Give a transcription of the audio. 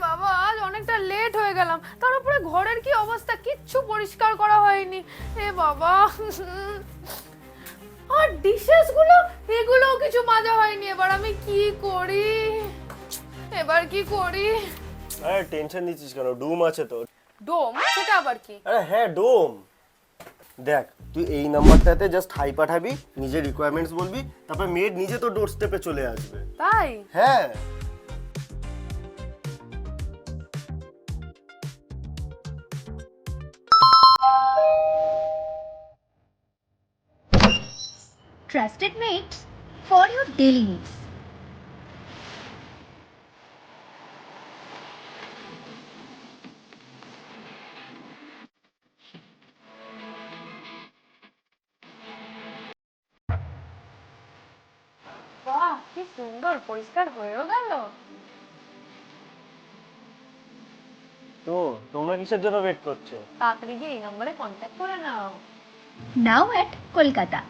বাবা আজ অনেকটা লেট হয়ে গেলাম, তার উপরে ঘরের কি অবস্থা, কিচ্ছু পরিষ্কার করা হয়নি। এ বাবা, আর ডিশেস গুলো এগুলোও কিছু মাজা হয়নি। এবার আমি কি করি, এবার কি করি? আরে টেনশন নিচ্ছিস কেন? ডুম আছে তো। ডোম? সেটা আবার কি? আরে হ্যাঁ, ডোম। দেখ, তুই এই নাম্বারটাতে জাস্ট হাই পাঠাবি, নিজের রিকোয়ারমেন্টস বলবি, তারপর মেড নিজে তোর ডোর স্টেপে চলে আসবে। তাই? হ্যাঁ। Trusted mates for your daily needs. বাহ, কি সুন্দর পরিষ্কার হয়েও গেল। তো তোমরা কিসের জন্য ওয়েট করছো? তাড়াতাড়ি গিয়ে এই নম্বরে কন্ট্যাক্ট করে নাও। Now at Kolkata.